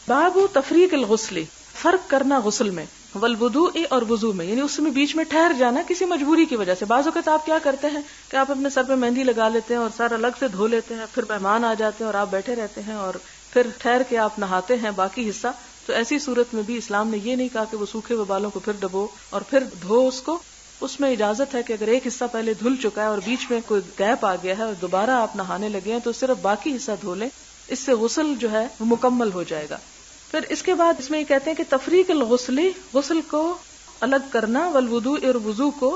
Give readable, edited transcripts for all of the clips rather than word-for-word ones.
باب تفریق الغسل، فرق کرنا غسل میں، والوضوء اور وضو میں، یعنی اس میں بیچ میں ٹھہر جانا کسی مجبوری کی وجہ سے. بعض اوقات آپ کیا کرتے ہیں کہ آپ اپنے سر پہ مہندی لگا لیتے ہیں اور سر الگ سے دھو لیتے ہیں، پھر مہمان آ جاتے ہیں اور آپ بیٹھے رہتے ہیں اور پھر ٹھہر کے آپ نہاتے ہیں باقی حصہ. تو ایسی صورت میں بھی اسلام نے یہ نہیں کہا کہ وہ سوکھے ہوئے بالوں کو پھر ڈبو اور پھر دھو اس کو. اس میں اجازت ہے کہ اگر ایک حصہ پہلے دھل چکا ہے اور بیچ میں کوئی گیپ آ گیا ہے اور دوبارہ آپ نہانے لگے ہیں تو صرف باقی حصہ دھو لیں، اس سے غسل جو ہے وہ مکمل ہو جائے گا. پھر اس کے بعد اس میں یہ کہتے ہیں کہ تفریق الغسل، غسل کو الگ کرنا، والوضوء اور وضو کو.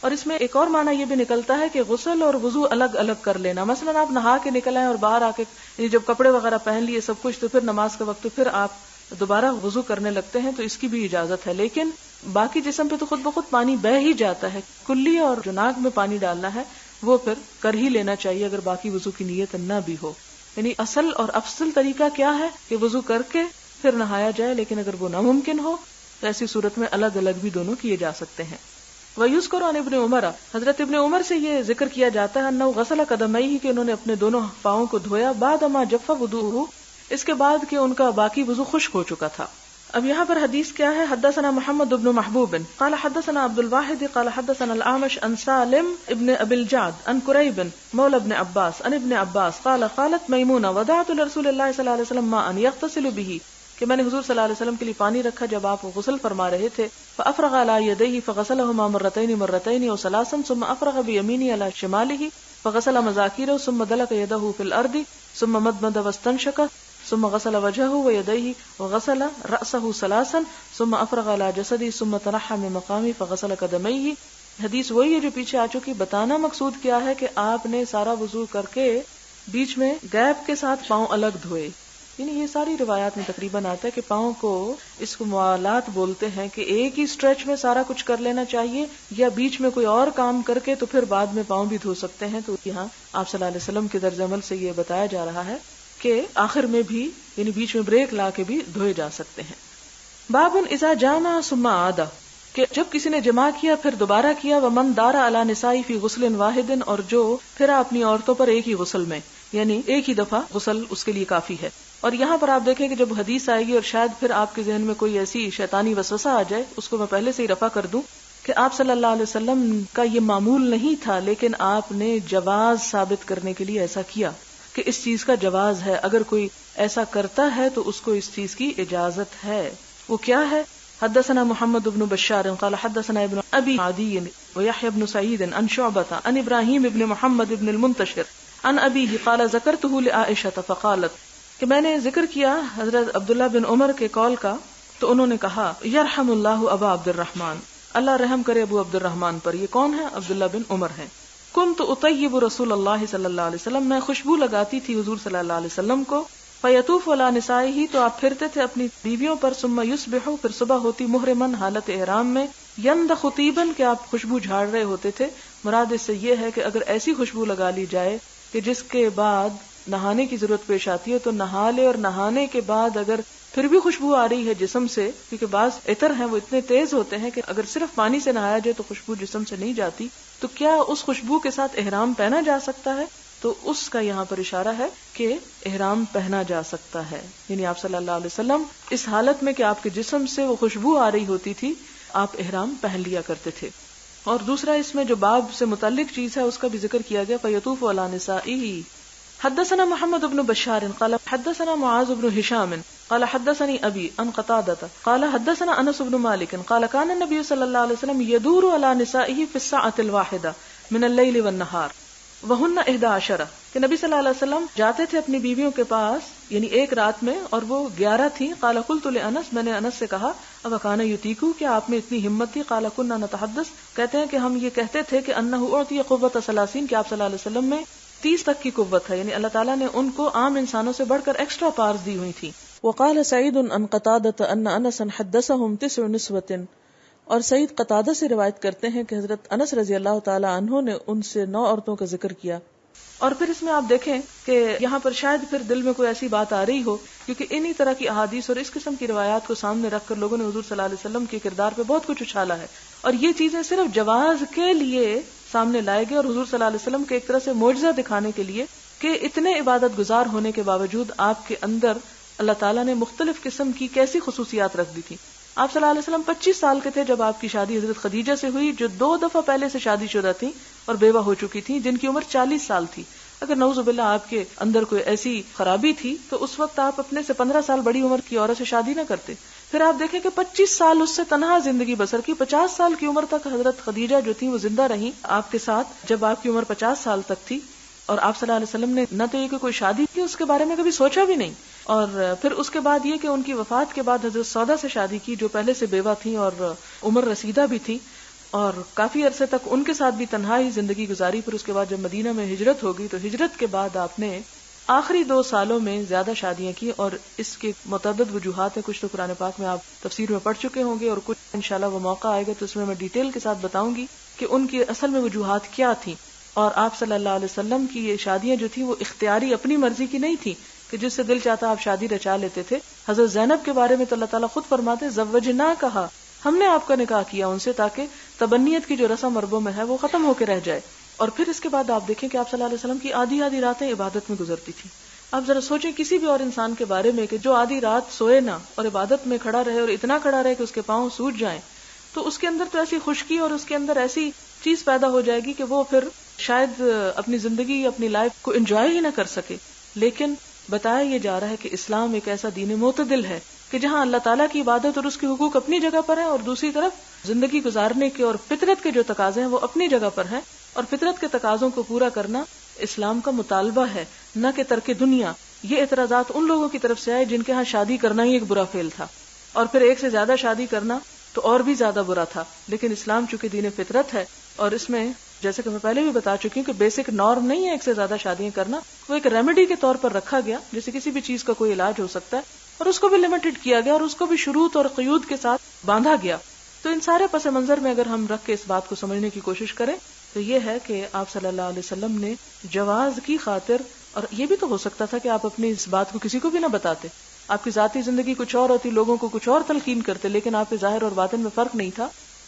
اور اس میں ایک اور معنی یہ بھی نکلتا ہے کہ غسل اور وضو الگ الگ کر لینا. مثلا آپ نہا کے نکل آئے اور باہر آ کے یعنی جب کپڑے وغیرہ پہن لیے سب کچھ، تو پھر نماز کا وقت، تو پھر آپ دوبارہ وضو کرنے لگتے ہیں، تو اس کی بھی اجازت ہے. لیکن باقی جسم پہ تو خود بخود پانی بہ ہی جاتا ہے، کلی اور جو ناک میں پانی ڈالنا ہے وہ پھر کر ہی لینا چاہیے اگر باقی وضو کی نیت نہ بھی ہو. یعنی اصل اور افضل طریقہ کیا ہے کہ وضو کر کے پھر نہایا جائے، لیکن اگر وہ ناممکن ہو تو ایسی صورت میں الگ الگ بھی دونوں کیے جا سکتے ہیں. وَيُذْكَرُ عَنْ ابن عمر، حضرت ابن عمر سے یہ ذکر کیا جاتا ہے انه غسل قدميه کہ انہوں نے اپنے دونوں پاؤں کو دھویا، بعد ما جف وضوءه، اس کے بعد کہ ان کا باقی وضو خشک ہو چکا تھا. اب یہاں پر حدیث کیا ہے؟ حدثنا محمد بن محبوب قال حدثنا عبد الواحد قال حدثنا الأعمش عن سالم ابن ابي الجعد عن كريب مولى ابن عباس عن ابن عباس قال قالت ميمونة وضعت لرسول الله صلى الله عليه وسلم ماء يغتسل به، کہ میں نے حضور صلی اللہ علیہ وسلم کے لیے پانی رکھا جب آپ غسل فرما رہے تھے. فافرغ على يديه فغسلهما مرتين وثلاثا ثم افرغ بيمينه على شماله فغسل مذاكيره ثم دلك يده في الارض ثم مدمد واستنشق ثم غسل وجهه ويديه وغسل رأسه ثلاثا ثم افرغ على جسده ثم تنحى من مقامه فغسل قدميه. حدیث وہی ہے جو پیچھے آ چکی. بتانا مقصود کیا ہے کہ آپ نے سارا وضو کر کے بیچ میں گیپ کے ساتھ پاؤں الگ دھوئے. یعنی یہ ساری روایات میں تقریباً آتا ہے کہ پاؤں کو اس کو موالات بولتے ہیں کہ ایک ہی سٹریچ میں سارا کچھ کر لینا چاہیے یا بیچ میں کوئی اور کام کر کے تو پھر بعد میں پاؤں بھی دھو سکتے ہیں. تو یہاں آپ صلی اللہ علیہ وسلم کے طرز عمل سے یہ بتایا جا رہا ہے کہ آخر میں بھی یعنی بیچ میں بریک لا کے بھی دھوئے جا سکتے ہیں. بابن اذا جامع ثم عاد، کہ جب کسی نے جماع کیا پھر دوبارہ کیا. ومن دار علی نسائی فی غسل واحد، اور جو پھر اپنی عورتوں پر ایک ہی غسل میں، یعنی ایک ہی دفعہ غسل اس کے لیے کافی ہے. اور یہاں پر آپ دیکھیں کہ جب حدیث آئے گی اور شاید پھر آپ کے ذہن میں کوئی ایسی شیطانی وسوسہ آ جائے، اس کو میں پہلے سے ہی رفع کر دوں کہ آپ صلی اللہ علیہ وسلم کا یہ معمول نہیں تھا، لیکن آپ نے جواز ثابت کرنے کے لیے ایسا کیا کہ اس چیز کا جواز ہے. اگر کوئی ایسا کرتا ہے تو اس کو اس چیز کی اجازت ہے. وہ کیا ہے؟ حدثنا محمد بن بشار قال حدثنا ابن ابي عدي ويحيى بن سعيد عن شعبة عن ابراهيم بن محمد بن المنتشر عن ابيه قال ذكرته لعائشة فقالت، کہ میں نے ذکر کیا حضرت عبداللہ بن عمر کے قول کا تو انہوں نے کہا یرحم اللہ ابا عبد الرحمن، اللہ رحم کرے ابو عبد الرحمن پر. یہ کون ہے؟ عبداللہ بن عمر ہیں. کنت اطیب رسول اللہ صلی اللہ علیہ وسلم، میں خوشبو لگاتی تھی حضور صلی اللہ علیہ وسلم کو. فیطوف علی نسائہ، تو آپ پھرتے تھے اپنی بیویوں پر. ثم یصبح، پھر صبح ہوتی محرمن، حالت احرام میں. یندخ طیبا، کہ آپ خوشبو جھاڑ رہے ہوتے تھے. مراد اس سے یہ ہے کہ اگر ایسی خوشبو لگا لی جائے کہ جس کے بعد نہانے کی ضرورت پیش آتی ہے تو نہا لے، اور نہانے کے بعد اگر پھر بھی خوشبو آ رہی ہے جسم سے، کیونکہ بعض عطر ہیں وہ اتنے تیز ہوتے ہیں کہ اگر صرف پانی سے نہایا جائے تو خوشبو جسم سے نہیں جاتی، تو کیا اس خوشبو کے ساتھ احرام پہنا جا سکتا ہے؟ تو اس کا یہاں پر اشارہ ہے کہ احرام پہنا جا سکتا ہے. یعنی آپ صلی اللہ علیہ وسلم اس حالت میں کہ آپ کے جسم سے وہ خوشبو آ رہی ہوتی تھی، آپ احرام پہن لیا کرتے تھے. اور دوسرا اس میں جو باب سے متعلق چیز ہے اس کا بھی ذکر کیا گیا. فیطوف علی نسائہ. حدثنا محمد بن بشار قال حدثنا معاذ بن هشام قال حدثني ابي عن قتادة قال حدثنا انس بن مالك قال كان النبي صلى الله عليه وسلم يدور على نسائه في الساعة الواحدة من الليل والنهار وهن 11، کہ نبی صلی اللہ علیہ وسلم جاتے تھے اپنی بیویوں کے پاس یعنی ایک رات میں اور وہ 11 تھی. قال قلت لانس، میں نے انس سے کہا اب کان یتیکو، کیا آپ میں اتنی ہمت تھی؟ قال كنا نتحدث، کہتے ہیں کہ ہم یہ کہتے تھے کہ انه اعطي قوة 30، کہ آپ صلی اللہ علیہ وسلم میں 30 تک کی قوت ہے، یعنی اللہ تعالیٰ نے ان کو عام انسانوں سے بڑھ کر ایکسٹرا پارز دی ہوئی تھی. وقال سعید عن قتادة ان انس حدثهم 9 نسوة، اور سعید قتادہ سے روایت کرتے ہیں کہ حضرت انس رضی اللہ تعالی عنہ نے ان سے 9 عورتوں کا ذکر کیا. اور پھر اس میں آپ دیکھیں کہ یہاں پر شاید پھر دل میں کوئی ایسی بات آ رہی ہو، کیونکہ انہی طرح کی احادیث اور اس قسم کی روایات کو سامنے رکھ کر لوگوں نے حضور صلی اللہ علیہ وسلم کے کردار پہ بہت کچھ اچھالا ہے، اور یہ چیزیں صرف جواز کے لیے سامنے لائے گئے اور حضور صلی اللہ علیہ وسلم کے ایک طرح سے معجزہ دکھانے کے لیے کہ اتنے عبادت گزار ہونے کے باوجود آپ کے اندر اللہ تعالیٰ نے مختلف قسم کی کیسی خصوصیات رکھ دی تھی. آپ صلی اللہ علیہ وسلم 25 سال کے تھے جب آپ کی شادی حضرت خدیجہ سے ہوئی، جو 2 دفعہ پہلے سے شادی شدہ تھیں اور بیوہ ہو چکی تھیں، جن کی عمر 40 سال تھی. اگر نعوذ باللہ آپ کے اندر کوئی ایسی خرابی تھی تو اس وقت آپ اپنے سے 15 سال بڑی عمر کی عورت سے شادی نہ کرتے. پھر آپ دیکھیں کہ 25 سال اس سے تنہا زندگی بسر کی. 50 سال کی عمر تک حضرت خدیجہ جو تھی وہ زندہ رہیں آپ کے ساتھ جب آپ کی عمر 50 سال تک تھی. اور آپ صلی اللہ علیہ وسلم نے نہ تو یہ کہ کوئی شادی کی اس کے بارے میں کبھی سوچا بھی نہیں، اور پھر اس کے بعد یہ کہ ان کی وفات کے بعد حضرت سودا سے شادی کی جو پہلے سے بیوہ تھیں اور عمر رسیدہ بھی تھی، اور کافی عرصے تک ان کے ساتھ بھی تنہا ہی زندگی گزاری. پھر اس کے بعد جب مدینہ میں ہجرت ہوگی تو ہجرت کے بعد آپ نے آخری 2 سالوں میں زیادہ شادیاں کی، اور اس کے متعدد وجوہات ہیں. کچھ تو قرآن پاک میں آپ تفسیر میں پڑھ چکے ہوں گے، اور کچھ انشاءاللہ وہ موقع آئے گا تو اس میں ڈیٹیل کے ساتھ بتاؤں گی کہ ان کی اصل میں وجوہات کیا تھیں. اور آپ صلی اللہ علیہ وسلم کی یہ شادیاں جو تھیں وہ اختیاری اپنی مرضی کی نہیں تھی کہ جس سے دل چاہتا آپ شادی رچا لیتے تھے. حضرت زینب کے بارے میں تو اللہ تعالیٰ خود فرماتے زوجنا کہا، ہم نے آپ کا نکاح کیا ان سے تاکہ تبنیت کی جو رسم مربوں میں ہے وہ ختم ہو کے رہ جائے. اور پھر اس کے بعد آپ دیکھیں کہ آپ صلی اللہ علیہ وسلم کی آدھی راتیں عبادت میں گزرتی تھی. آپ ذرا سوچیں کسی بھی اور انسان کے بارے میں کہ جو آدھی رات سوئے نہ اور عبادت میں کھڑا رہے، اور اتنا کھڑا رہے کہ اس کے پاؤں سوج جائیں، تو اس کے اندر تو ایسی خشکی اور اس کے اندر ایسی چیز پیدا ہو جائے گی کہ وہ پھر شاید اپنی زندگی اپنی لائف کو انجوائے ہی نہ کر سکے. لیکن بتایا یہ جا رہا ہے کہ اسلام ایک ایسا دین معتدل ہے کہ جہاں اللہ تعالیٰ کی عبادت اور اس کے حقوق اپنی جگہ پر ہیں، اور دوسری طرف زندگی گزارنے کے اور فطرت کے جو تقاضے ہیں وہ اپنی جگہ پر ہیں، اور فطرت کے تقاضوں کو پورا کرنا اسلام کا مطالبہ ہے، نہ کہ ترک دنیا. یہ اعتراضات ان لوگوں کی طرف سے آئے جن کے ہاں شادی کرنا ہی ایک برا فعل تھا، اور پھر ایک سے زیادہ شادی کرنا تو اور بھی زیادہ برا تھا. لیکن اسلام چونکہ دین فطرت ہے، اور اس میں جیسے کہ میں پہلے بھی بتا چکی ہوں کہ بیسک نارم نہیں ہے ایک سے زیادہ شادیاں کرنا، وہ ایک ریمیڈی کے طور پر رکھا گیا، جیسے کسی بھی چیز کا کوئی علاج ہو سکتا ہے، اور اس کو بھی لمیٹڈ کیا گیا اور اس کو بھی شروط اور قیود کے ساتھ باندھا گیا. تو ان سارے پس منظر میں اگر ہم رکھ کے اس بات کو سمجھنے کی کوشش کریں تو یہ ہے کہ آپ صلی اللہ علیہ وسلم نے جواز کی خاطر، اور یہ بھی تو ہو سکتا تھا کہ آپ اپنی اس بات کو کسی کو بھی نہ بتاتے، آپ کی ذاتی زندگی کچھ اور ہوتی، لوگوں کو کچھ اور تلقین کرتے، لیکن آپ کے ظاہر اور باطن میں فرق نہیں تھا.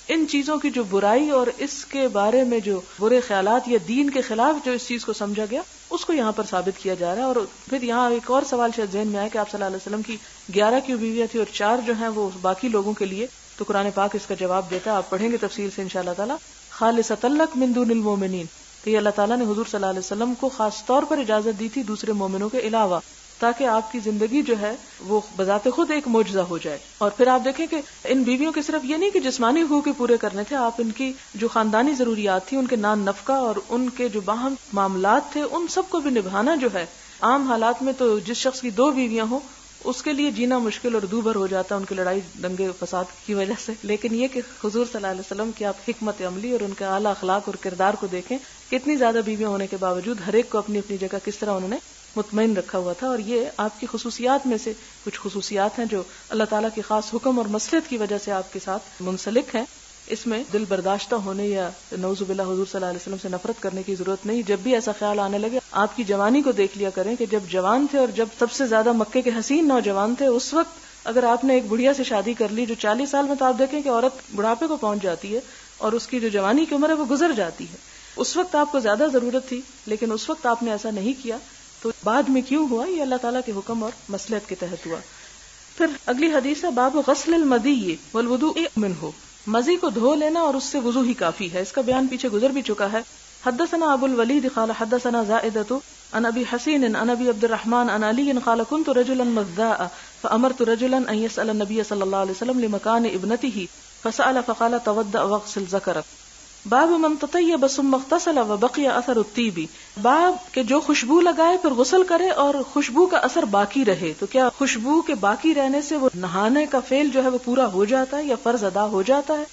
ان چیزوں کی جو برائی اور اس کے بارے میں جو برے خیالات یا دین کے خلاف جو اس چیز کو سمجھا گیا اس کو یہاں پر ثابت کیا جا رہا ہے. اور پھر یہاں ایک اور سوال شاید ذہن میں آیا کہ آپ صلی اللہ علیہ وسلم کی 11 کی بیویاں تھی اور 4 جو ہیں وہ باقی لوگوں کے لیے، تو قرآن پاک اس کا جواب دیتا ہے، آپ پڑھیں گے تفصیل سے انشاءاللہ تعالی. خالصۃ لک من دون المؤمنین، تو یہ اللہ تعالیٰ نے حضور صلی اللہ علیہ وسلم کو خاص طور پر اجازت دی تھی دوسرے مومنوں کے علاوہ، تاکہ آپ کی زندگی جو ہے وہ بذات خود ایک معجزہ ہو جائے. اور پھر آپ دیکھیں کہ ان بیویوں کے صرف یہ نہیں کہ جسمانی حقوق پورے کرنے تھے، آپ ان کی جو خاندانی ضروریات تھی، ان کے نان نفقہ اور ان کے جو باہم معاملات تھے، ان سب کو بھی نبھانا جو ہے. عام حالات میں تو جس شخص کی 2 بیویاں ہوں اس کے لیے جینا مشکل اور دوبھر ہو جاتا ان کی لڑائی دنگے فساد کی وجہ سے. لیکن یہ کہ حضور صلی اللہ علیہ وسلم کی آپ حکمت عملی اور ان کے اعلیٰ اخلاق اور کردار کو دیکھیں، کتنی زیادہ بیویاں ہونے کے باوجود ہر ایک کو اپنی اپنی جگہ کس طرح انہوں نے مطمئن رکھا ہوا تھا. اور یہ آپ کی خصوصیات میں سے کچھ خصوصیات ہیں جو اللہ تعالیٰ کے خاص حکم اور مصلحت کی وجہ سے آپ کے ساتھ منسلک ہیں. اس میں دل برداشتہ ہونے یا نعوذ باللہ حضور صلی اللہ علیہ وسلم سے نفرت کرنے کی ضرورت نہیں. جب بھی ایسا خیال آنے لگے آپ کی جوانی کو دیکھ لیا کریں کہ جب جوان تھے اور جب سب سے زیادہ مکے کے حسین نوجوان تھے، اس وقت اگر آپ نے ایک بڑھیا سے شادی کر لی جو 40 سال میں، تو آپ دیکھیں کہ عورت بڑھاپے کو پہنچ جاتی ہے اور اس کی جو جوانی کی عمر ہے وہ گزر جاتی ہے. اس وقت آپ کو زیادہ ضرورت تھی لیکن اس وقت آپ نے ایسا نہیں کیا، تو بعد میں کیوں ہوا؟ یہ اللہ تعالیٰ کے حکم اور مصلحت کے تحت ہوا. پھر اگلی حدیث ہے باب غسل المدی والوضوء منہ، مزی کو دھو لینا اور اس سے وضو ہی کافی ہے. اس کا بیان پیچھے گزر بھی چکا ہے. حدثنا ابو الولید قال حدثنا زائدۃ عن ابي حسين عن ابي عبد الرحمن عن علي قال كنت رجلا مذاء فامرت رجلا ان يسال النبي صلى الله عليه وسلم لمكان ابنته فسال فقال توضأ واغسل ذكرك. باب من تطیب ثم اغتسل وبقي اثر الطیب، باب کہ جو خوشبو لگائے پھر غسل کرے اور خوشبو کا اثر باقی رہے. تو کیا خوشبو کے باقی رہنے سے وہ نہانے کا فعل جو ہے وہ پورا ہو جاتا ہے یا فرض ادا ہو جاتا ہے؟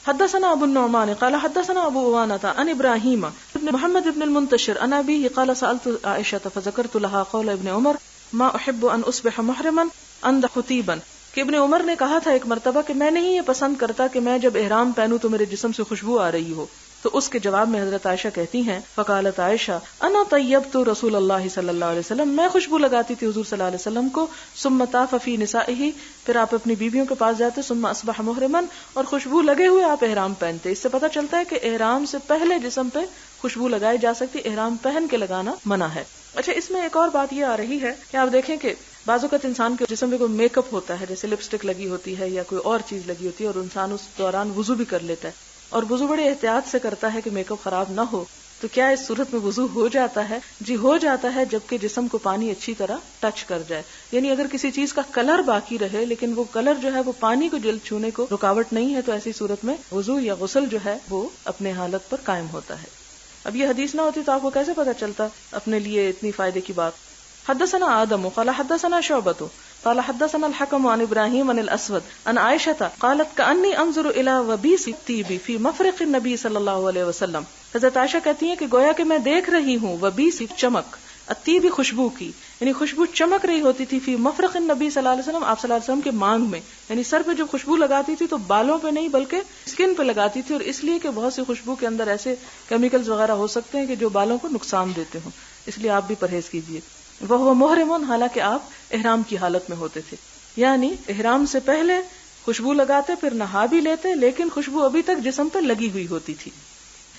حدثنا ابو النعمان قال حدثنا ابو عوانة عن ابراہیم ابن محمد ابن المنتشر عن ابيه قال سألت عائشة فذكرت لها قول ابن عمر ما احب ان اصبح محرما اندخ طیبا، کہ ابن عمر نے کہا تھا ایک مرتبہ کہ میں نہیں یہ پسند کرتا کہ میں جب احرام پہنوں تو میرے جسم سے خوشبو آ رہی ہو. تو اس کے جواب میں حضرت عائشہ کہتی ہیں فقالت عائشہ انا طیبت رسول اللہ صلی اللہ علیہ وسلم، میں خوشبو لگاتی تھی حضور صلی اللہ علیہ وسلم کو. ثم طاف فی نسائہ، پھر آپ اپنی بیویوں کے پاس جاتے. ثم اصبح محرما، اور خوشبو لگے ہوئے آپ احرام پہنتے. اس سے پتہ چلتا ہے کہ احرام سے پہلے جسم پہ خوشبو لگائی جا سکتی، احرام پہن کے لگانا منع ہے. اچھا، اس میں ایک اور بات یہ آ رہی ہے کہ آپ دیکھیں کہ بعض اوقات انسان کے جسم میں کوئی میک اپ ہوتا ہے، جیسے لپسٹک لگی ہوتی ہے یا کوئی اور چیز لگی ہوتی ہے، اور انسان اس دوران وضو بھی کر لیتا ہے، اور وضو بڑے احتیاط سے کرتا ہے کہ میک اپ خراب نہ ہو، تو کیا اس صورت میں وضو ہو جاتا ہے؟ جی ہو جاتا ہے، جبکہ جسم کو پانی اچھی طرح ٹچ کر جائے. یعنی اگر کسی چیز کا کلر باقی رہے لیکن وہ کلر جو ہے وہ پانی کو جلد چھونے کو رکاوٹ نہیں ہے، تو ایسی صورت میں وضو یا غسل جو ہے وہ اپنے حالت پر قائم ہوتا ہے. اب یہ حدیث نہ ہوتی تو آپ کو کیسے پتا چلتا اپنے لیے اتنی فائدے کی بات. حدثنا آدم قال حدثنا شعبة قال حدثنا الحكم عن ابراهيم عن الاسود عن عائشة قالت كأني انظر الى وبيس الطيب في مفرق النبي صلی اللہ علیہ وسلم. حضرت عائشہ کہتی ہیں کہ گویا کہ میں دیکھ رہی ہوں وبیس چمک، الطیب خوشبو کی، یعنی خوشبو چمک رہی ہوتی تھی فی مفرق النبی صلی اللہ علیہ وسلم، آپ صلی اللہ علیہ وسلم کے مانگ میں. یعنی سر پہ جو خوشبو لگاتی تھی تو بالوں پہ نہیں بلکہ اسکن پہ لگاتی تھی، اور اس لیے کہ بہت سی خوشبو کے اندر ایسے کیمیکلز وغیرہ ہو سکتے ہیں کہ جو بالوں کو نقصان دیتے ہوں، اس لیے آپ بھی پرہیز کیجیے. وہ محرمون، حالانکہ آپ احرام کی حالت میں ہوتے تھے، یعنی احرام سے پہلے خوشبو لگاتے پھر نہا بھی لیتے، لیکن خوشبو ابھی تک جسم پہ لگی ہوئی ہوتی تھی.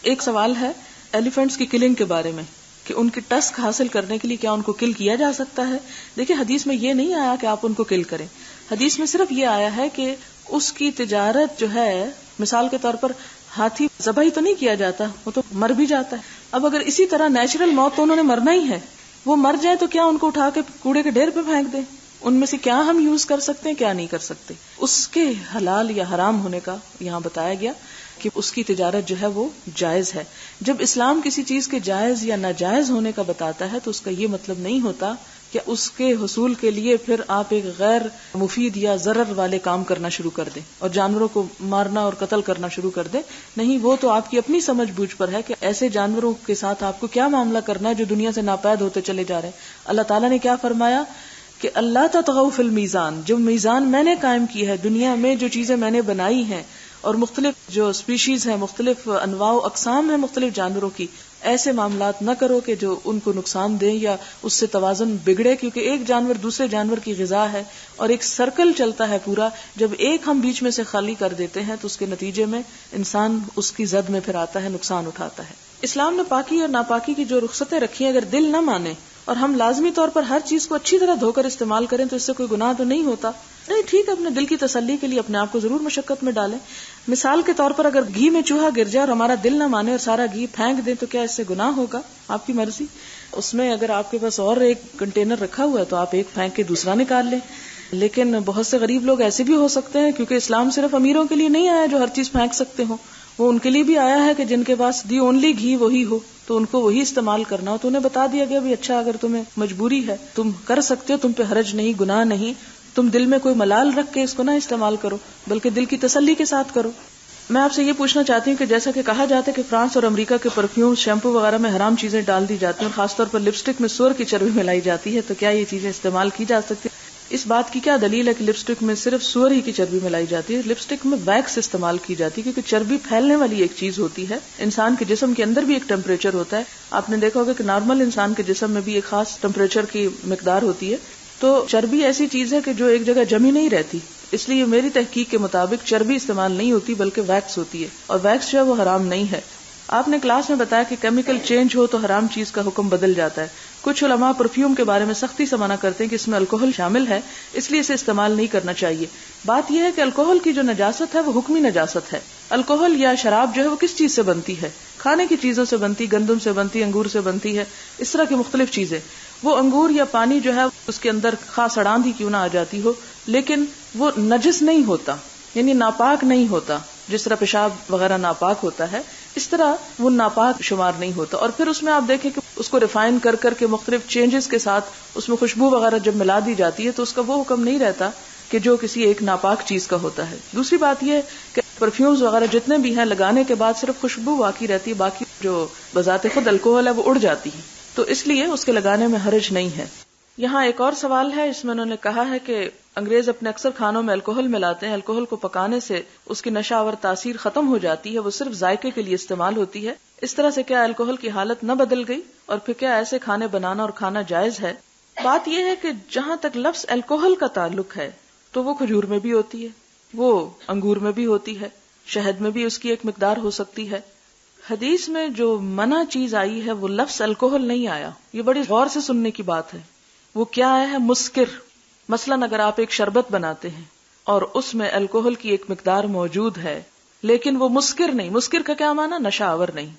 ایک سوال ہے ایلیفینٹس کی کلنگ کے بارے میں کہ ان کی ٹسک حاصل کرنے کے لیے کیا ان کو کل کیا جا سکتا ہے. دیکھیں حدیث میں یہ نہیں آیا کہ آپ ان کو کل کریں، حدیث میں صرف یہ آیا ہے کہ اس کی تجارت جو ہے، مثال کے طور پر ہاتھی ذبح ہی تو نہیں کیا جاتا، وہ تو مر بھی جاتا ہے. اب اگر اسی طرح نیچرل موت تو انہوں نے مرنا ہی ہے، وہ مر جائیں تو کیا ان کو اٹھا کے کوڑے کے ڈھیر پہ پھینک دیں؟ ان میں سے کیا ہم یوز کر سکتے ہیں، کیا نہیں کر سکتے. اس کے حلال یا حرام ہونے کا یہاں بتایا گیا کہ اس کی تجارت جو ہے وہ جائز ہے. جب اسلام کسی چیز کے جائز یا ناجائز ہونے کا بتاتا ہے تو اس کا یہ مطلب نہیں ہوتا کہ اس کے حصول کے لیے پھر آپ ایک غیر مفید یا ضرر والے کام کرنا شروع کر دیں اور جانوروں کو مارنا اور قتل کرنا شروع کر دیں. نہیں، وہ تو آپ کی اپنی سمجھ بوجھ پر ہے کہ ایسے جانوروں کے ساتھ آپ کو کیا معاملہ کرنا ہے جو دنیا سے ناپید ہوتے چلے جا رہے ہیں. اللہ تعالیٰ نے کیا فرمایا کہ اللہ تطغوا فی المیزان، جو میزان میں نے قائم کی ہے دنیا میں، جو چیزیں میں نے بنائی ہیں اور مختلف جو سپیشیز ہیں، مختلف انواع و اقسام ہیں مختلف جانوروں کی، ایسے معاملات نہ کرو کہ جو ان کو نقصان دیں یا اس سے توازن بگڑے، کیونکہ ایک جانور دوسرے جانور کی غذا ہے اور ایک سرکل چلتا ہے پورا. جب ایک ہم بیچ میں سے خالی کر دیتے ہیں تو اس کے نتیجے میں انسان اس کی زد میں پھر آتا ہے، نقصان اٹھاتا ہے. اسلام نے پاکی اور ناپاکی کی جو رخصتیں رکھی ہیں، اگر دل نہ مانے اور ہم لازمی طور پر ہر چیز کو اچھی طرح دھو کر استعمال کریں تو اس سے کوئی گناہ تو نہیں ہوتا. نہیں، ٹھیک ہے، اپنے دل کی تسلی کے لیے اپنے آپ کو ضرور مشقت میں ڈالیں. مثال کے طور پر اگر گھی میں چوہا گر جائے اور ہمارا دل نہ مانے اور سارا گھی پھینک دیں تو کیا اس سے گناہ ہوگا؟ آپ کی مرضی. اس میں اگر آپ کے پاس اور ایک کنٹینر رکھا ہوا ہے تو آپ ایک پھینک کے دوسرا نکال لیں. لیکن بہت سے غریب لوگ ایسے بھی ہو سکتے ہیں، کیونکہ اسلام صرف امیروں کے لیے نہیں آیا جو ہر چیز پھینک سکتے ہوں، وہ ان کے لیے بھی آیا ہے کہ جن کے پاس دی اونلی گھی وہی ہو تو ان کو وہی استعمال کرنا ہو. تو انہیں بتا دیا گیا بھی اچھا، اگر تمہیں مجبوری ہے تم کر سکتے ہو، تم پہ حرج نہیں، گناہ نہیں، تم دل میں کوئی ملال رکھ کے اس کو نہ استعمال کرو بلکہ دل کی تسلی کے ساتھ کرو. میں آپ سے یہ پوچھنا چاہتی ہوں کہ جیسا کہ کہا جاتا ہے کہ فرانس اور امریکہ کے پرفیوم، شیمپو وغیرہ میں حرام چیزیں ڈال دی جاتی ہیں اور خاص طور پر لپسٹک میں سور کی چربی ملائی جاتی ہے، تو کیا یہ چیزیں استعمال کی جا سکتی؟ اس بات کی کیا دلیل ہے کہ لپسٹک میں صرف سور ہی کی چربی ملائی جاتی ہے؟ لپسٹک میں ویکس استعمال کی جاتی ہے کیونکہ چربی پھیلنے والی ایک چیز ہوتی ہے. انسان کے جسم کے اندر بھی ایک ٹیمپریچر ہوتا ہے. آپ نے دیکھا ہوگا کہ نارمل انسان کے جسم میں بھی ایک خاص ٹیمپریچر کی مقدار ہوتی ہے. تو چربی ایسی چیز ہے کہ جو ایک جگہ جمی نہیں رہتی، اس لیے میری تحقیق کے مطابق چربی استعمال نہیں ہوتی بلکہ ویکس ہوتی ہے، اور ویکس جو ہے وہ حرام نہیں ہے. آپ نے کلاس میں بتایا کہ کیمیکل چینج ہو تو حرام چیز کا حکم بدل جاتا ہے. کچھ علماء پرفیوم کے بارے میں سختی سے منع کرتے ہیں کہ اس میں الکوہل شامل ہے، اس لیے اسے استعمال نہیں کرنا چاہیے. بات یہ ہے کہ الکوہل کی جو نجاست ہے وہ حکمی نجاست ہے. الکوہل یا شراب جو ہے وہ کس چیز سے بنتی ہے؟ کھانے کی چیزوں سے بنتی، گندم سے بنتی، انگور سے بنتی ہے، اس طرح کی مختلف چیزیں. وہ انگور یا پانی جو ہے اس کے اندر خاص اڑاند ہی کیوں نہ آ جاتی ہو، لیکن وہ نجس نہیں ہوتا، یعنی ناپاک نہیں ہوتا. جس طرح پیشاب وغیرہ ناپاک ہوتا ہے اس طرح وہ ناپاک شمار نہیں ہوتا. اور پھر اس میں آپ دیکھیں کہ اس کو ریفائن کر کر کے مختلف چینجز کے ساتھ اس میں خوشبو وغیرہ جب ملا دی جاتی ہے تو اس کا وہ حکم نہیں رہتا کہ جو کسی ایک ناپاک چیز کا ہوتا ہے. دوسری بات یہ ہے کہ پرفیومز وغیرہ جتنے بھی ہیں لگانے کے بعد صرف خوشبو باقی رہتی ہے، باقی جو بذات خود الکوہل ہے وہ اڑ جاتی ہے، تو اس لیے اس کے لگانے میں حرج نہیں ہے. یہاں ایک اور سوال ہے، اس میں انہوں نے کہا ہے کہ انگریز اپنے اکثر کھانوں میں الکوہل ملاتے ہیں، الکوہل کو پکانے سے اس کی نشہ آور تاثیر ختم ہو جاتی ہے، وہ صرف ذائقے کے لیے استعمال ہوتی ہے. اس طرح سے کیا الکوہل کی حالت نہ بدل گئی؟ اور پھر کیا ایسے کھانے بنانا اور کھانا جائز ہے؟ بات یہ ہے کہ جہاں تک لفظ الکوہل کا تعلق ہے تو وہ کھجور میں بھی ہوتی ہے، وہ انگور میں بھی ہوتی ہے، شہد میں بھی اس کی ایک مقدار ہو سکتی ہے. حدیث میں جو منع چیز آئی ہے وہ لفظ الکوہل نہیں آیا. یہ بڑی غور سے سننے کی بات ہے. وہ کیا ہے؟ مسکر. مثلاً اگر آپ ایک شربت بناتے ہیں اور اس میں الکوہل کی ایک مقدار موجود ہے لیکن وہ مسکر نہیں. مسکر کا کیا معنی؟ نشہ آور نہیں،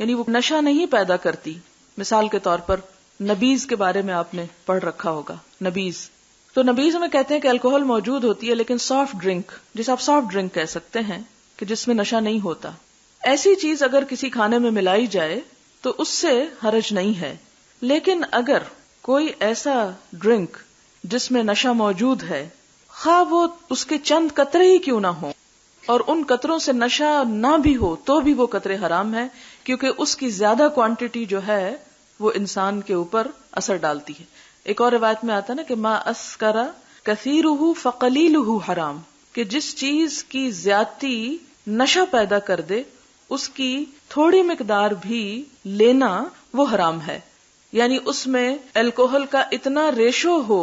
یعنی وہ نشہ نہیں پیدا کرتی. مثال کے طور پر نبیذ کے بارے میں آپ نے پڑھ رکھا ہوگا. نبیذ تو نبیذ میں کہتے ہیں کہ الکوہل موجود ہوتی ہے لیکن سافٹ ڈرنک، جسے آپ سافٹ ڈرنک کہہ سکتے ہیں کہ جس میں نشہ نہیں ہوتا، ایسی چیز اگر کسی کھانے میں ملائی جائے تو اس سے حرج نہیں ہے. لیکن اگر کوئی ایسا ڈرنک جس میں نشہ موجود ہے، خواہ وہ اس کے چند قطرے ہی کیوں نہ ہو اور ان قطروں سے نشہ نہ بھی ہو تو بھی وہ قطرے حرام ہے، کیونکہ اس کی زیادہ کوانٹٹی جو ہے وہ انسان کے اوپر اثر ڈالتی ہے. ایک اور روایت میں آتا نا کہ ما اسکر کثیرہ فقلیلہ حرام، کہ جس چیز کی زیادتی نشہ پیدا کر دے اس کی تھوڑی مقدار بھی لینا وہ حرام ہے. یعنی اس میں الکوہل کا اتنا ریشو ہو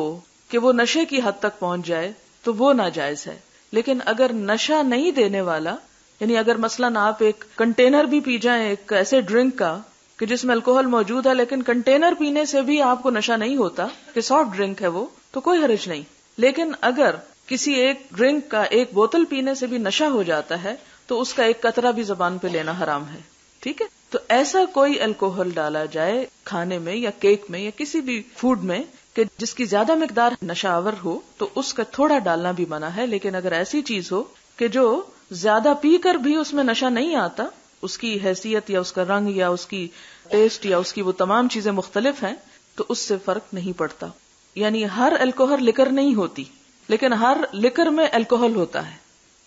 کہ وہ نشے کی حد تک پہنچ جائے تو وہ ناجائز ہے. لیکن اگر نشہ نہیں دینے والا، یعنی اگر مثلاً آپ ایک کنٹینر بھی پی جائیں ایک ایسے ڈرنک کا کہ جس میں الکوہل موجود ہے لیکن کنٹینر پینے سے بھی آپ کو نشہ نہیں ہوتا، کہ سافٹ ڈرنک ہے وہ، تو کوئی حرج نہیں. لیکن اگر کسی ایک ڈرنک کا ایک بوتل پینے سے بھی نشہ ہو جاتا ہے تو اس کا ایک قطرہ بھی زبان پہ لینا حرام ہے. ٹھیک ہے، تو ایسا کوئی الکوہل ڈالا جائے کھانے میں یا کیک میں یا کسی بھی فوڈ میں کہ جس کی زیادہ مقدار نشہ آور ہو تو اس کا تھوڑا ڈالنا بھی منع ہے. لیکن اگر ایسی چیز ہو کہ جو زیادہ پی کر بھی اس میں نشہ نہیں آتا، اس کی حیثیت یا اس کا رنگ یا اس کی ٹیسٹ یا اس کی وہ تمام چیزیں مختلف ہیں، تو اس سے فرق نہیں پڑتا. یعنی ہر الکوہل لکر نہیں ہوتی لیکن ہر لکر میں الکوہل ہوتا ہے.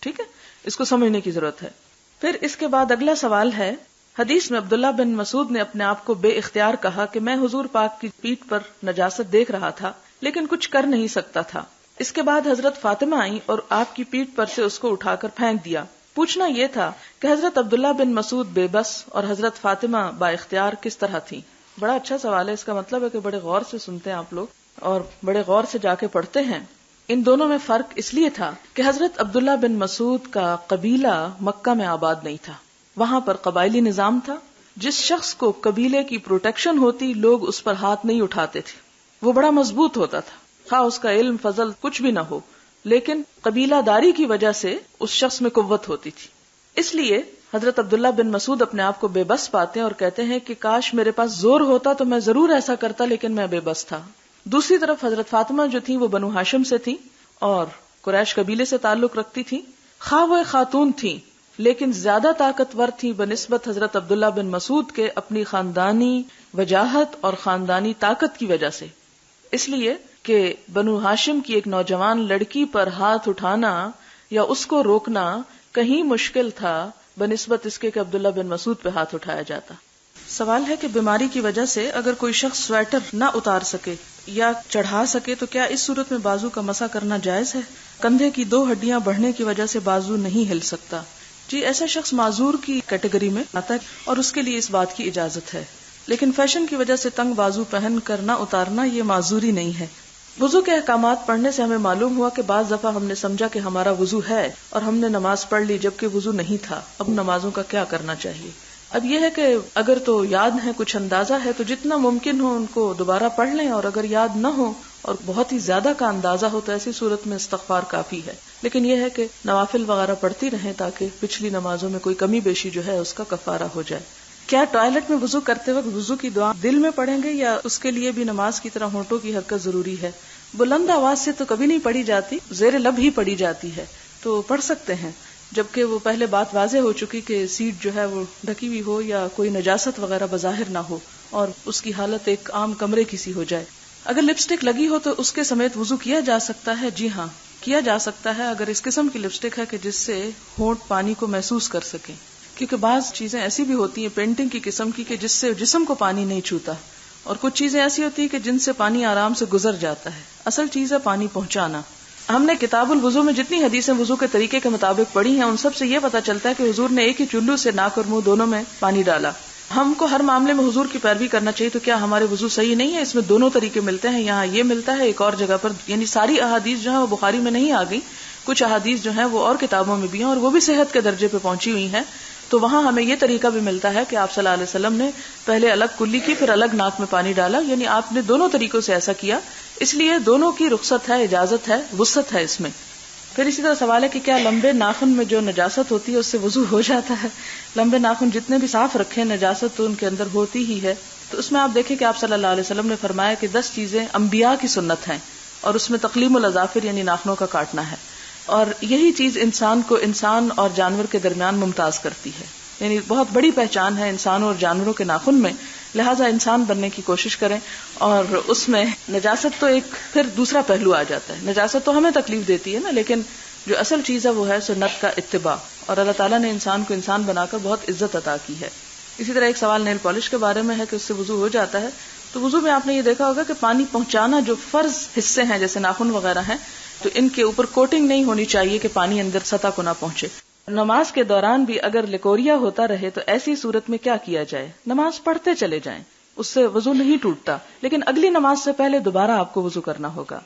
ٹھیک ہے، اس کو سمجھنے کی ضرورت ہے. پھر اس کے بعد اگلا سوال ہے، حدیث میں عبداللہ بن مسعود نے اپنے آپ کو بے اختیار کہا کہ میں حضور پاک کی پیٹھ پر نجاست دیکھ رہا تھا لیکن کچھ کر نہیں سکتا تھا. اس کے بعد حضرت فاطمہ آئیں اور آپ کی پیٹھ پر سے اس کو اٹھا کر پھینک دیا. پوچھنا یہ تھا کہ حضرت عبداللہ بن مسعود بے بس اور حضرت فاطمہ با اختیار کس طرح تھیں؟ بڑا اچھا سوال ہے. اس کا مطلب ہے کہ بڑے غور سے سنتے ہیں آپ لوگ اور بڑے غور سے جا کے پڑھتے ہیں. ان دونوں میں فرق اس لیے تھا کہ حضرت عبداللہ بن مسعود کا قبیلہ مکہ میں آباد نہیں تھا، وہاں پر قبائلی نظام تھا. جس شخص کو قبیلے کی پروٹیکشن ہوتی لوگ اس پر ہاتھ نہیں اٹھاتے تھے، وہ بڑا مضبوط ہوتا تھا، خواہ اس کا علم فضل کچھ بھی نہ ہو، لیکن قبیلہ داری کی وجہ سے اس شخص میں قوت ہوتی تھی. اس لیے حضرت عبداللہ بن مسعود اپنے آپ کو بے بس پاتے ہیں اور کہتے ہیں کہ کاش میرے پاس زور ہوتا تو میں ضرور ایسا کرتا لیکن میں بے بس تھا. دوسری طرف حضرت فاطمہ جو تھیں وہ بنو ہاشم سے تھیں اور قریش قبیلے سے تعلق رکھتی تھیں. خواہ وہ خاتون تھیں لیکن زیادہ طاقتور تھیں بنسبت حضرت عبداللہ بن مسعود کے اپنی خاندانی وجاہت اور خاندانی طاقت کی وجہ سے. اس لیے کہ بنو ہاشم کی ایک نوجوان لڑکی پر ہاتھ اٹھانا یا اس کو روکنا کہیں مشکل تھا بنسبت اس کے کہ عبداللہ بن مسعود پہ ہاتھ اٹھایا جاتا. سوال ہے کہ بیماری کی وجہ سے اگر کوئی شخص سویٹر نہ اتار سکے یا چڑھا سکے تو کیا اس صورت میں بازو کا مسح کرنا جائز ہے؟ کندھے کی 2 ہڈیاں بڑھنے کی وجہ سے بازو نہیں ہل سکتا. جی، ایسا شخص معذور کی کیٹیگری میں آتا ہے اور اس کے لیے اس بات کی اجازت ہے، لیکن فیشن کی وجہ سے تنگ بازو پہن کر نہ اتارنا یہ معذوری نہیں ہے. وضو کے احکامات پڑھنے سے ہمیں معلوم ہوا کہ بعض دفعہ ہم نے سمجھا کہ ہمارا وضو ہے اور ہم نے نماز پڑھ لی جبکہ وضو نہیں تھا. اب نمازوں کا کیا کرنا چاہیے؟ اب یہ ہے کہ اگر تو یاد ہے، کچھ اندازہ ہے تو جتنا ممکن ہو ان کو دوبارہ پڑھ لیں، اور اگر یاد نہ ہو اور بہت ہی زیادہ کا اندازہ ہو تو ایسی صورت میں استغفار کافی ہے. لیکن یہ ہے کہ نوافل وغیرہ پڑھتی رہیں تاکہ پچھلی نمازوں میں کوئی کمی بیشی جو ہے اس کا کفارہ ہو جائے. کیا ٹوائلٹ میں وضو کرتے وقت وضو کی دعا دل میں پڑھیں گے یا اس کے لیے بھی نماز کی طرح ہونٹوں کی حرکت ضروری ہے؟ بلند آواز سے تو کبھی نہیں پڑھی جاتی، زیر لب ہی پڑھی جاتی ہے، تو پڑھ سکتے ہیں جبکہ وہ پہلے بات واضح ہو چکی کہ سیٹ جو ہے وہ ڈھکی ہوئی ہو یا کوئی نجاست وغیرہ بظاہر نہ ہو اور اس کی حالت ایک عام کمرے کی سی ہو جائے. اگر لپسٹک لگی ہو تو اس کے سمیت وضو کیا جا سکتا ہے؟ جی ہاں، کیا جا سکتا ہے اگر اس قسم کی لپسٹک ہے کہ جس سے ہونٹ پانی کو محسوس کر سکیں، کیونکہ بعض چیزیں ایسی بھی ہوتی ہیں پینٹنگ کی قسم کی کہ جس سے جسم کو پانی نہیں چھوتا، اور کچھ چیزیں ایسی ہوتی ہیں کہ جن سے پانی آرام سے گزر جاتا ہے. اصل چیز ہے پانی پہنچانا. ہم نے کتاب الوضو میں جتنی حدیثیں وضو کے طریقے کے مطابق پڑھی ہیں ان سب سے یہ پتہ چلتا ہے کہ حضور نے ایک ہی چلو سے ناک اور منہ دونوں میں پانی ڈالا. ہم کو ہر معاملے میں حضور کی پیروی کرنا چاہیے. تو کیا ہمارے وضو صحیح نہیں ہے؟ اس میں دونوں طریقے ملتے ہیں. یہاں یہ ملتا ہے ایک اور جگہ پر, یعنی ساری احادیث جو ہیں وہ بخاری میں نہیں آ گئی, کچھ احادیث جو ہیں وہ اور کتابوں میں بھی ہیں اور وہ بھی صحت کے درجے پہ پہنچی ہوئی ہیں. تو وہاں ہمیں یہ طریقہ بھی ملتا ہے کہ آپ صلی اللہ علیہ وسلم نے پہلے الگ کلی کی, پھر الگ ناک میں پانی ڈالا, یعنی آپ نے دونوں طریقوں سے ایسا کیا. اس لیے دونوں کی رخصت ہے, اجازت ہے, وسعت ہے اس میں. پھر اسی طرح سوال ہے کہ کیا لمبے ناخن میں جو نجاست ہوتی ہے اس سے وضو ہو جاتا ہے؟ لمبے ناخن جتنے بھی صاف رکھیں, نجاست تو ان کے اندر ہوتی ہی ہے. تو اس میں آپ دیکھیں کہ آپ صلی اللہ علیہ وسلم نے فرمایا کہ 10 چیزیں انبیاء کی سنت ہیں, اور اس میں تقلیم الاظافر یعنی ناخنوں کا کاٹنا ہے. اور یہی چیز انسان کو انسان اور جانور کے درمیان ممتاز کرتی ہے, یعنی بہت بڑی پہچان ہے انسانوں اور جانوروں کے ناخن میں. لہٰذا انسان بننے کی کوشش کریں. اور اس میں نجاست تو ایک پھر دوسرا پہلو آ جاتا ہے. نجاست تو ہمیں تکلیف دیتی ہے نا, لیکن جو اصل چیز ہے وہ ہے سنت کا اتباع, اور اللہ تعالیٰ نے انسان کو انسان بنا کر بہت عزت عطا کی ہے. اسی طرح ایک سوال نیل پالش کے بارے میں ہے کہ اس سے وضو ہو جاتا ہے. تو وضو میں آپ نے یہ دیکھا ہوگا کہ پانی پہنچانا جو فرض حصے ہیں جیسے ناخن وغیرہ ہیں, تو ان کے اوپر کوٹنگ نہیں ہونی چاہیے کہ پانی اندر سطح کو نہ پہنچے. نماز کے دوران بھی اگر لکوریا ہوتا رہے تو ایسی صورت میں کیا کیا جائے؟ نماز پڑھتے چلے جائیں, اس سے وضو نہیں ٹوٹتا, لیکن اگلی نماز سے پہلے دوبارہ آپ کو وضو کرنا ہوگا.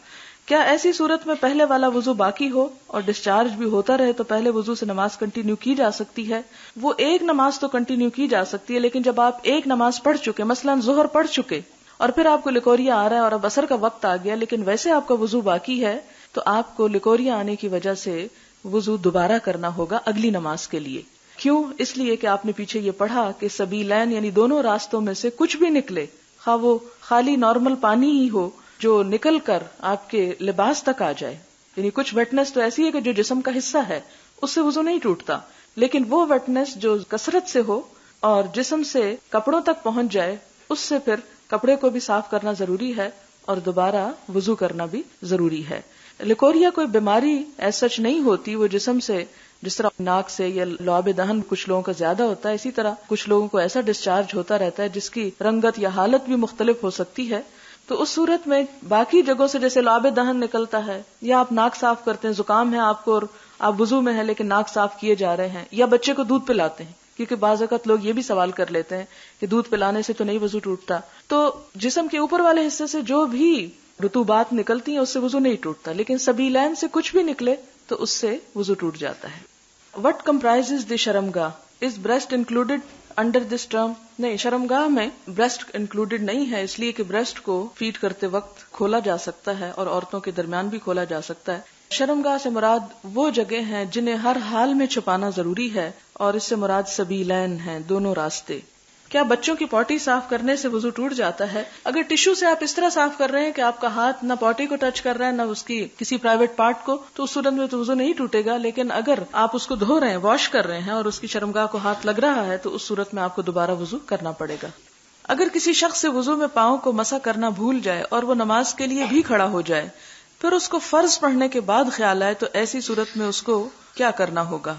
کیا ایسی صورت میں پہلے والا وضو باقی ہو اور ڈسچارج بھی ہوتا رہے تو پہلے وضو سے نماز کنٹینیو کی جا سکتی ہے؟ وہ ایک نماز تو کنٹینیو کی جا سکتی ہے, لیکن جب آپ ایک نماز پڑھ چکے, مثلا ظہر پڑھ چکے, اور پھر آپ کو لکوریا آ رہا ہے اور اب عصر کا وقت آ گیا, لیکن ویسے آپ کا وضو باقی ہے, تو آپ کو لکوریا آنے کی وجہ سے وضو دوبارہ کرنا ہوگا اگلی نماز کے لیے. کیوں؟ اس لیے کہ آپ نے پیچھے یہ پڑھا کہ سبیلین یعنی دونوں راستوں میں سے کچھ بھی نکلے, خواہ وہ خالی نارمل پانی ہی ہو جو نکل کر آپ کے لباس تک آ جائے, یعنی کچھ ویٹنس تو ایسی ہے کہ جو جسم کا حصہ ہے اس سے وضو نہیں ٹوٹتا, لیکن وہ ویٹنس جو کثرت سے ہو اور جسم سے کپڑوں تک پہنچ جائے, اس سے پھر کپڑے کو بھی صاف کرنا ضروری ہے اور دوبارہ وضو کرنا بھی ضروری ہے. لکوریا کوئی بیماری ایسا سچ نہیں ہوتی, وہ جسم سے جس طرح ناک سے یا لعاب دہن کچھ لوگوں کا زیادہ ہوتا ہے, اسی طرح کچھ لوگوں کو ایسا ڈسچارج ہوتا رہتا ہے جس کی رنگت یا حالت بھی مختلف ہو سکتی ہے. تو اس صورت میں باقی جگہوں سے جیسے لعاب دہن نکلتا ہے, یا آپ ناک صاف کرتے ہیں, زکام ہے آپ کو اور آپ وضو میں ہیں لیکن ناک صاف کیے جا رہے ہیں, یا بچے کو دودھ پلاتے ہیں, کیونکہ بعض اوقات لوگ یہ بھی سوال کر لیتے ہیں کہ دودھ پلانے سے تو نہیں وضو ٹوٹتا. تو جسم کے اوپر والے حصے سے جو بھی رطوبات نکلتی ہیں اس سے وضو نہیں ٹوٹتا, لیکن سبیلین سے کچھ بھی نکلے تو اس سے وضو ٹوٹ جاتا ہے. What comprises the شرمگاہ؟ Is breast included under this term؟ نہیں, شرمگاہ میں breast included نہیں ہے, اس لیے کہ breast کو فیڈ کرتے وقت کھولا جا سکتا ہے اور عورتوں کے درمیان بھی کھولا جا سکتا ہے. شرمگاہ سے مراد وہ جگہ ہیں جنہیں ہر حال میں چھپانا ضروری ہے, اور اس سے مراد سبیلین ہیں, دونوں راستے. کیا بچوں کی پوٹی صاف کرنے سے وضو ٹوٹ جاتا ہے؟ اگر ٹشو سے آپ اس طرح صاف کر رہے ہیں کہ آپ کا ہاتھ نہ پوٹی کو ٹچ کر رہا ہے نہ اس کی کسی پرائیویٹ پارٹ کو, تو اس صورت میں تو وضو نہیں ٹوٹے گا. لیکن اگر آپ اس کو دھو رہے ہیں, واش کر رہے ہیں, اور اس کی شرمگاہ کو ہاتھ لگ رہا ہے, تو اس صورت میں آپ کو دوبارہ وضو کرنا پڑے گا. اگر کسی شخص سے وضو میں پاؤں کو مسح کرنا بھول جائے اور وہ نماز کے لیے بھی کھڑا ہو جائے, پھر اس کو فرض پڑھنے کے بعد خیال آئے, تو ایسی صورت میں اس کو کیا کرنا ہوگا؟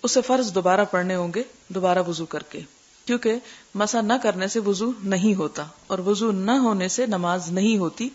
اسے فرض دوبارہ پڑھنے ہوں گے, دوبارہ وضو کر کے, کیونکہ مسح نہ کرنے سے وضو نہیں ہوتا اور وضو نہ ہونے سے نماز نہیں ہوتی.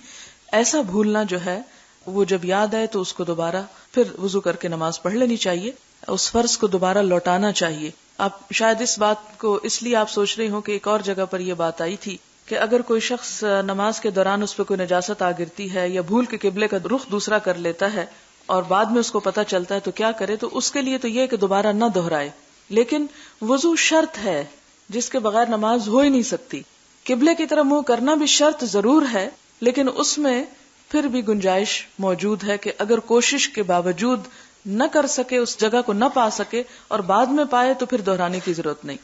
ایسا بھولنا جو ہے وہ جب یاد آئے تو اس کو دوبارہ پھر وضو کر کے نماز پڑھ لینی چاہیے, اس فرض کو دوبارہ لوٹانا چاہیے. آپ شاید اس بات کو اس لیے آپ سوچ رہے ہوں کہ ایک اور جگہ پر یہ بات آئی تھی کہ اگر کوئی شخص نماز کے دوران اس پہ کوئی نجاست آ گرتی ہے یا بھول کے قبلے کا رخ دوسرا کر لیتا ہے اور بعد میں اس کو پتہ چلتا ہے تو کیا کرے, تو اس کے لیے تو یہ کہ دوبارہ نہ دہرائے. لیکن وضو شرط ہے جس کے بغیر نماز ہو ہی نہیں سکتی. قبلے کی طرف منہ کرنا بھی شرط ضرور ہے, لیکن اس میں پھر بھی گنجائش موجود ہے کہ اگر کوشش کے باوجود نہ کر سکے, اس جگہ کو نہ پا سکے اور بعد میں پائے, تو پھر دہرانے کی ضرورت نہیں.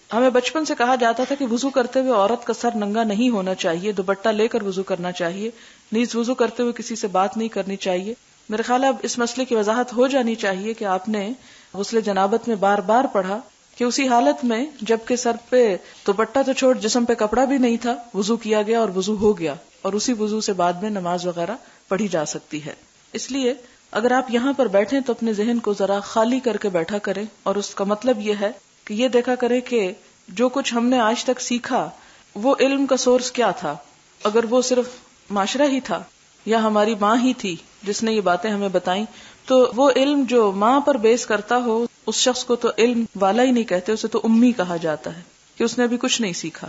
ہمیں بچپن سے کہا جاتا تھا کہ وضو کرتے ہوئے عورت کا سر ننگا نہیں ہونا چاہیے, دوپٹہ لے کر وضو کرنا چاہیے, نیز وضو کرتے ہوئے کسی سے بات نہیں کرنی چاہیے. میرے خیال ہے اب اس مسئلے کی وضاحت ہو جانی چاہیے کہ آپ نے غسل جنابت میں بار بار پڑھا کہ اسی حالت میں جبکہ سر پہ دوپٹہ تو چھوڑ جسم پہ کپڑا بھی نہیں تھا, وضو کیا گیا اور وضو ہو گیا, اور اسی وضو سے بعد میں نماز وغیرہ پڑھی جا سکتی ہے. اس لیے اگر آپ یہاں پر بیٹھیں تو اپنے ذہن کو ذرا خالی کر کے بیٹھا کریں, اور اس کا مطلب یہ ہے کہ یہ دیکھا کریں کہ جو کچھ ہم نے آج تک سیکھا وہ علم کا سورس کیا تھا. اگر وہ صرف معاشرہ ہی تھا یا ہماری ماں ہی تھی جس نے یہ باتیں ہمیں بتائیں, تو وہ علم جو ماں پر بیس کرتا ہو اس شخص کو تو علم والا ہی نہیں کہتے, اسے تو امی کہا جاتا ہے. کہ اس نے ابھی کچھ نہیں سیکھا.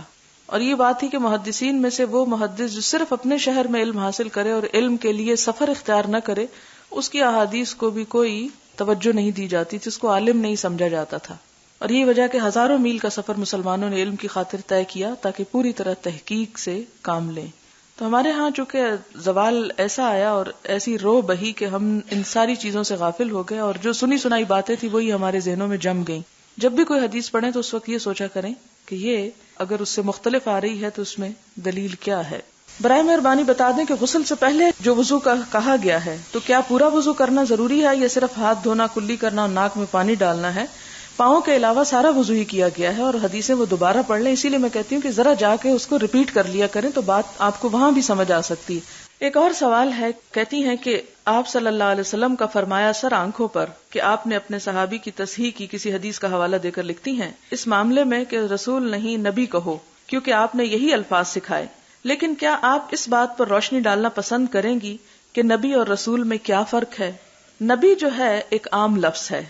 اور یہ بات تھی کہ محدثین میں سے وہ محدث جو صرف اپنے شہر میں علم حاصل کرے اور علم کے لیے سفر اختیار نہ کرے، اس کی احادیث کو بھی کوئی توجہ نہیں دی جاتی تھی، اس کو عالم نہیں سمجھا جاتا تھا. اور یہی وجہ کہ ہزاروں میل کا سفر مسلمانوں نے علم کی خاطر طے کیا تاکہ پوری طرح تحقیق سے کام لیں. تو ہمارے ہاں چونکہ زوال ایسا آیا اور ایسی رو بہی کہ ہم ان ساری چیزوں سے غافل ہو گئے، اور جو سنی سنائی باتیں تھی وہی ہمارے ذہنوں میں جم گئیں. جب بھی کوئی حدیث پڑھیں تو اس وقت یہ سوچا کریں کہ یہ اگر اس سے مختلف آ رہی ہے تو اس میں دلیل کیا ہے. برائے مہربانی بتا دیں کہ غسل سے پہلے جو وضو کا کہا گیا ہے تو کیا پورا وضو کرنا ضروری ہے یا صرف ہاتھ دھونا، کلی کرنا اور ناک میں پانی ڈالنا ہے؟ پاؤں کے علاوہ سارا وضو ہی کیا گیا ہے اور حدیثیں وہ دوبارہ پڑھ لیں. اسی لیے میں کہتی ہوں کہ ذرا جا کے اس کو ریپیٹ کر لیا کریں تو بات آپ کو وہاں بھی سمجھ آ سکتی ہے. ایک اور سوال ہے، کہتی ہیں کہ آپ صلی اللہ علیہ وسلم کا فرمایا سر آنکھوں پر کہ آپ نے اپنے صحابی کی تصحیح کی کسی حدیث کا حوالہ دے کر لکھتی ہیں اس معاملے میں کہ رسول نہیں نبی کہو، کیونکہ آپ نے یہی الفاظ سکھائے. لیکن کیا آپ اس بات پر روشنی ڈالنا پسند کریں گی کہ نبی اور رسول میں کیا فرق ہے؟ نبی جو ہے ایک عام لفظ ہے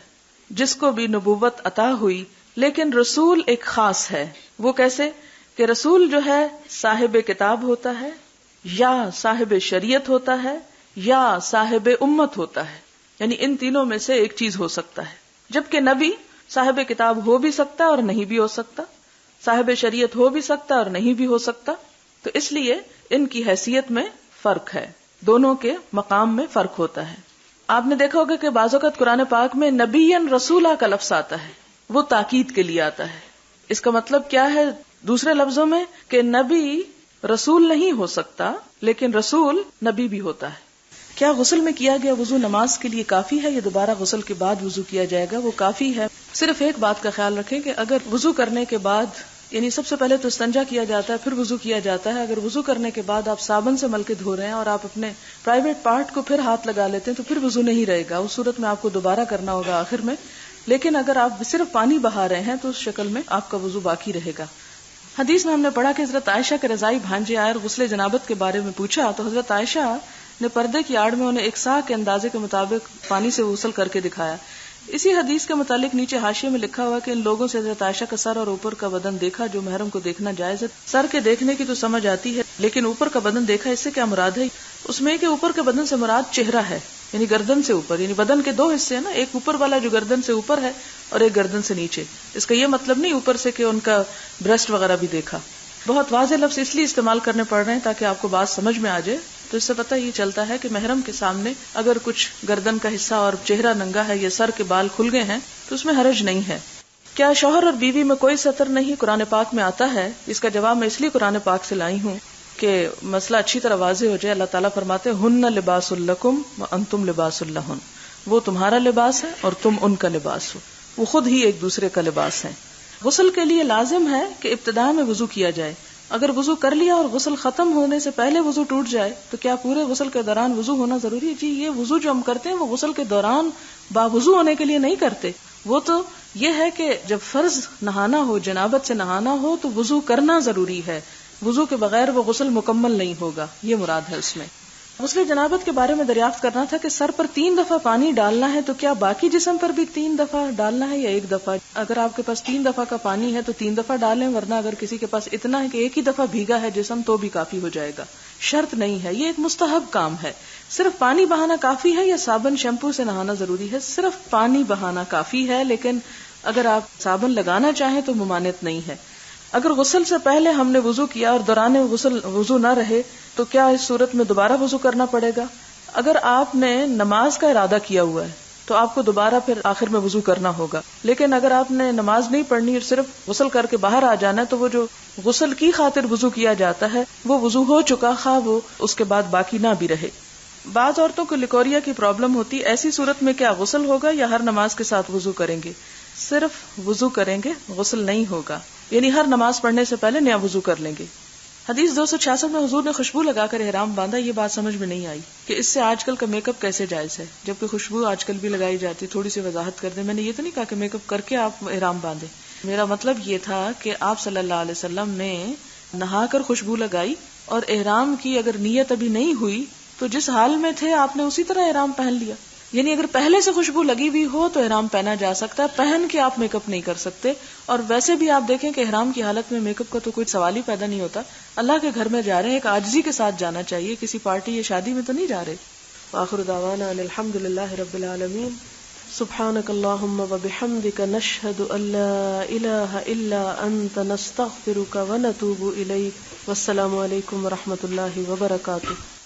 جس کو بھی نبوت عطا ہوئی، لیکن رسول ایک خاص ہے. وہ کیسے؟ کہ رسول جو ہے صاحب کتاب ہوتا ہے یا صاحب شریعت ہوتا ہے یا صاحب امت ہوتا ہے، یعنی ان تینوں میں سے ایک چیز ہو سکتا ہے. جبکہ نبی صاحب کتاب ہو بھی سکتا اور نہیں بھی ہو سکتا، صاحب شریعت ہو بھی سکتا اور نہیں بھی ہو سکتا. تو اس لیے ان کی حیثیت میں فرق ہے، دونوں کے مقام میں فرق ہوتا ہے. آپ نے دیکھا ہوگا کہ بعض اوقات قرآن پاک میں نبیًا رسولہ کا لفظ آتا ہے، وہ تاکید کے لیے آتا ہے. اس کا مطلب کیا ہے دوسرے لفظوں میں؟ کہ نبی رسول نہیں ہو سکتا لیکن رسول نبی بھی ہوتا ہے. کیا غسل میں کیا گیا وضو نماز کے لیے کافی ہے یا دوبارہ غسل کے بعد وضو کیا جائے گا؟ وہ کافی ہے. صرف ایک بات کا خیال رکھیں کہ اگر وضو کرنے کے بعد، یعنی سب سے پہلے تو استنجا کیا جاتا ہے پھر وضو کیا جاتا ہے، اگر وضو کرنے کے بعد آپ صابن سے مل کے دھو رہے ہیں اور آپ اپنے پرائیویٹ پارٹ کو پھر ہاتھ لگا لیتے ہیں تو پھر وضو نہیں رہے گا، اس صورت میں آپ کو دوبارہ کرنا ہوگا آخر میں. لیکن اگر آپ صرف پانی بہا رہے ہیں تو اس شکل میں آپ کا وضو باقی رہے گا. حدیث میں ہم نے پڑھا کہ حضرت عائشہ کے رضائی بھانجے آئے اور غسل جنابت کے بارے میں پوچھا تو حضرت عائشہ نے پردے کی آڑ میں انہیں ایک سا کے اندازے کے مطابق پانی سے غسل کر کے دکھایا. اسی حدیث کے متعلق نیچے حاشیے میں لکھا ہوا کہ ان لوگوں سے حضرت عائشہ کا سر اور اوپر کا بدن دیکھا جو محرم کو دیکھنا جائز ہے. سر کے دیکھنے کی تو سمجھ آتی ہے لیکن اوپر کا بدن دیکھا اس سے کیا مراد ہے؟ اس میں کہ اوپر کے بدن سے مراد چہرہ ہے، یعنی گردن سے اوپر، یعنی بدن کے دو حصے ہیں نا، ایک اوپر والا جو گردن سے اوپر ہے اور ایک گردن سے نیچے. اس کا یہ مطلب نہیں اوپر سے کہ ان کا بریسٹ وغیرہ بھی دیکھا. بہت واضح لفظ اس لیے استعمال کرنے پڑ رہے ہیں تاکہ آپ کو بات سمجھ میں آ جائے. تو اس سے پتہ یہ چلتا ہے کہ محرم کے سامنے اگر کچھ گردن کا حصہ اور چہرہ ننگا ہے یا سر کے بال کھل گئے ہیں تو اس میں حرج نہیں ہے. کیا شوہر اور بیوی میں کوئی ستر نہیں قرآن پاک میں آتا ہے؟ اس کا جواب میں اس لیے قرآن پاک سے لائی ہوں کہ مسئلہ اچھی طرح واضح ہو جائے. اللہ تعالیٰ فرماتے ہیں ہن لباس لکم وانتم لباس لہن، وہ تمہارا لباس ہے اور تم ان کا لباس ہو، وہ خود ہی ایک دوسرے کا لباس ہے. غسل کے لیے لازم ہے کہ ابتدا میں وضو کیا جائے. اگر وضو کر لیا اور غسل ختم ہونے سے پہلے وضو ٹوٹ جائے تو کیا پورے غسل کے دوران وضو ہونا ضروری ہے؟ جی، یہ وضو جو ہم کرتے ہیں وہ غسل کے دوران باوضو ہونے کے لیے نہیں کرتے. وہ تو یہ ہے کہ جب فرض نہانا ہو، جنابت سے نہانا ہو تو وضو کرنا ضروری ہے. وضو کے بغیر وہ غسل مکمل نہیں ہوگا، یہ مراد ہے اس میں. غسل جنابت کے بارے میں دریافت کرنا تھا کہ سر پر 3 دفعہ پانی ڈالنا ہے تو کیا باقی جسم پر بھی 3 دفعہ ڈالنا ہے یا 1 دفعہ؟ اگر آپ کے پاس 3 دفعہ کا پانی ہے تو 3 دفعہ ڈالیں، ورنہ اگر کسی کے پاس اتنا ہے کہ 1 ہی دفعہ بھیگا ہے جسم تو بھی کافی ہو جائے گا. شرط نہیں ہے، یہ ایک مستحب کام ہے. صرف پانی بہانا کافی ہے یا صابن شیمپو سے نہانا ضروری ہے؟ صرف پانی بہانا کافی ہے، لیکن اگر آپ صابن لگانا چاہیں تو ممانعت نہیں ہے. اگر غسل سے پہلے ہم نے وضو کیا اور دوران غسل وضو نہ رہے تو کیا اس صورت میں دوبارہ وضو کرنا پڑے گا؟ اگر آپ نے نماز کا ارادہ کیا ہوا ہے تو آپ کو دوبارہ پھر آخر میں وضو کرنا ہوگا. لیکن اگر آپ نے نماز نہیں پڑھنی اور صرف غسل کر کے باہر آ جانا ہے تو وہ جو غسل کی خاطر وضو کیا جاتا ہے وہ وضو ہو چکا، خواہ وہ اس کے بعد باقی نہ بھی رہے. بعض عورتوں کو لیکوریا کی پرابلم ہوتی، ایسی صورت میں کیا غسل ہوگا یا ہر نماز کے ساتھ وضو کریں گے؟ صرف وضو کریں گے، غسل نہیں ہوگا، یعنی ہر نماز پڑھنے سے پہلے نیا وضو کر لیں گے. حدیث 266 میں حضور نے خوشبو لگا کر احرام باندھا. یہ بات سمجھ میں نہیں آئی کہ اس سے آج کل کا میک اپ کیسے جائز ہے جبکہ خوشبو آج کل بھی لگائی جاتی. تھوڑی سی وضاحت کر دیں. میں نے یہ تو نہیں کہا کہ میک اپ کر کے آپ احرام باندھیں، میرا مطلب یہ تھا کہ آپ صلی اللہ علیہ وسلم نے نہا کر خوشبو لگائی اور احرام کی اگر نیت ابھی نہیں ہوئی تو جس حال میں تھے آپ نے اسی طرح احرام پہن لیا. یعنی اگر پہلے سے خوشبو لگی ہوئی ہو تو احرام پہنا جا سکتا ہے، پہن کے آپ میک اپ نہیں کر سکتے. اور ویسے بھی آپ دیکھیں کہ احرام کی حالت میں میک اپ کا تو کوئی سوال ہی پیدا نہیں ہوتا. اللہ کے گھر میں جا رہے ہیں، ایک عاجزی کے ساتھ جانا چاہیے، کسی پارٹی یا شادی میں تو نہیں جا رہے. وآخر دعوانا ان الحمد للہ رب العالمین. سبحانک اللہم وبحمدک نشہد ان لا الہ الا انت نستغفرک ونتوب الیک. والسلام علیکم ورحمۃ اللہ وبرکاتہ.